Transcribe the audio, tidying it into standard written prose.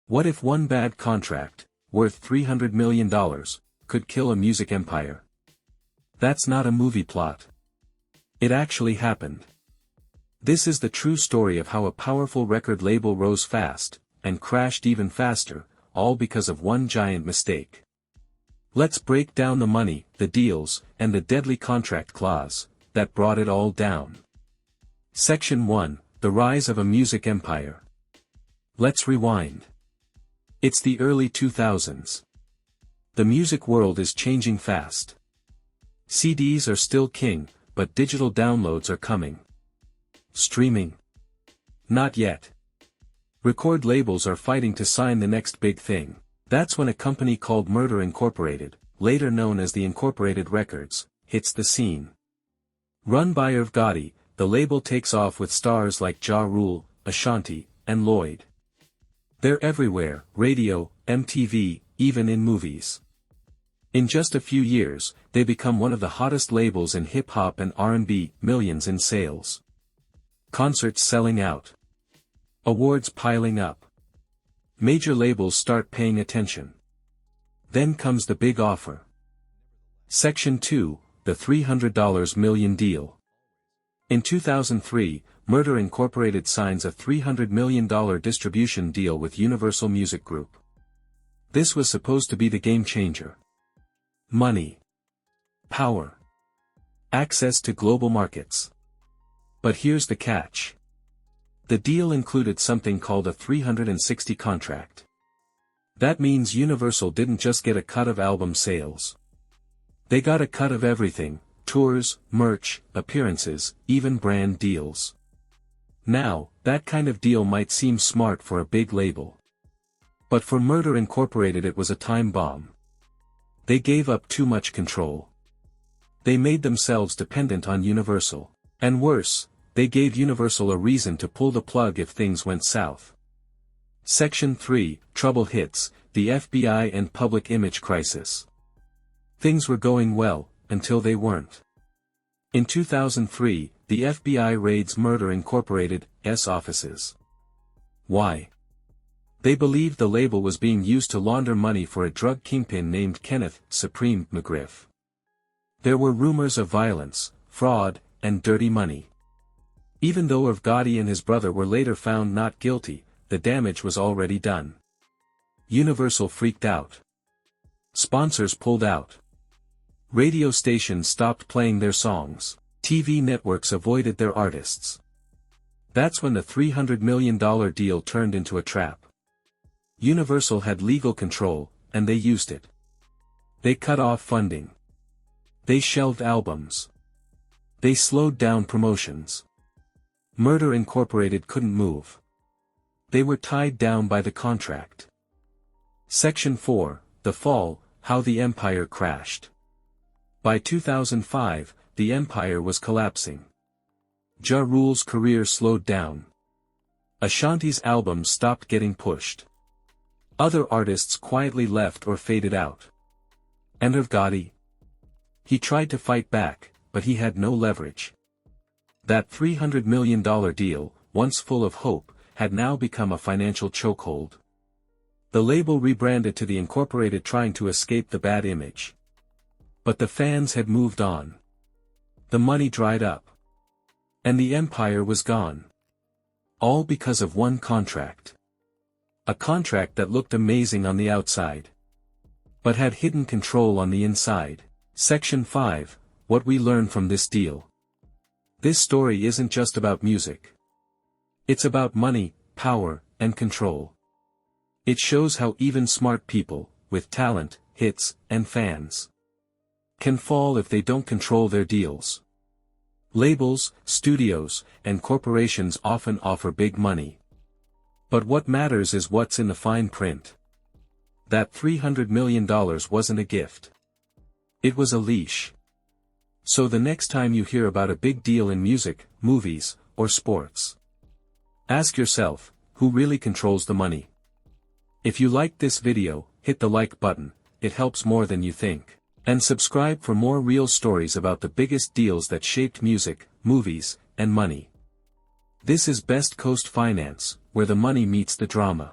What if one bad contract, worth $300 million, could kill a music empire? That's not a movie plot. It actually happened. This is the true story of how a powerful record label rose fast, and crashed even faster, all because of one giant mistake. Let's break down the money, the deals, and the deadly contract clause that brought it all down. Section 1, The Rise of a Music Empire. Let's rewind. It's the early 2000s. The music world is changing fast. CDs are still king, but digital downloads are coming. Streaming? Not yet. Record labels are fighting to sign the next big thing. That's when a company called Murder Incorporated, later known as the Incorporated Records, hits the scene. Run by Irv Gotti, the label takes off with stars like Ja Rule, Ashanti, and Lloyd. They're everywhere, radio, MTV, even in movies. In just a few years, they become one of the hottest labels in hip-hop and R&B, millions in sales. Concerts selling out. Awards piling up. Major labels start paying attention. Then comes the big offer. Section 2, the $300 million deal. In 2003, Murder Incorporated signs a $300 million distribution deal with Universal Music Group. This was supposed to be the game changer. Money. Power. Access to global markets. But here's the catch. The deal included something called a 360 contract. That means Universal didn't just get a cut of album sales. They got a cut of everything: tours, merch, appearances, even brand deals. Now, that kind of deal might seem smart for a big label. But for Murder Incorporated it was a time bomb. They gave up too much control. They made themselves dependent on Universal. And worse, they gave Universal a reason to pull the plug if things went south. Section 3, Trouble hits, the FBI and public image crisis. Things were going well, until they weren't. In 2003, the FBI raids Murder Incorporated's offices. Why? They believed the label was being used to launder money for a drug kingpin named Kenneth Supreme McGriff. There were rumors of violence, fraud, and dirty money. Even though Irv Gotti and his brother were later found not guilty, the damage was already done. Universal freaked out. Sponsors pulled out. Radio stations stopped playing their songs. TV networks avoided their artists. That's when the $300 million deal turned into a trap. Universal had legal control, and they used it. They cut off funding. They shelved albums. They slowed down promotions. Murder Incorporated couldn't move. They were tied down by the contract. Section 4, The Fall, How the Empire Crashed. By 2005, the empire was collapsing. Ja Rule's career slowed down. Ashanti's albums stopped getting pushed. Other artists quietly left or faded out. And Irv Gotti? He tried to fight back, but he had no leverage. That $300 million deal, once full of hope, had now become a financial chokehold. The label rebranded to the Incorporated, trying to escape the bad image. But the fans had moved on. The money dried up. And the empire was gone. All because of one contract. A contract that looked amazing on the outside, but had hidden control on the inside. Section 5, What we learn from this deal. This story isn't just about music. It's about money, power, and control. It shows how even smart people, with talent, hits, and fans, can fall if they don't control their deals. Labels, studios, and corporations often offer big money. But what matters is what's in the fine print. That $300 million wasn't a gift. It was a leash. So the next time you hear about a big deal in music, movies, or sports, ask yourself, who really controls the money? If you liked this video, hit the like button, it helps more than you think. And subscribe for more real stories about the biggest deals that shaped music, movies, and money. This is Best Coast Finance, where the money meets the drama.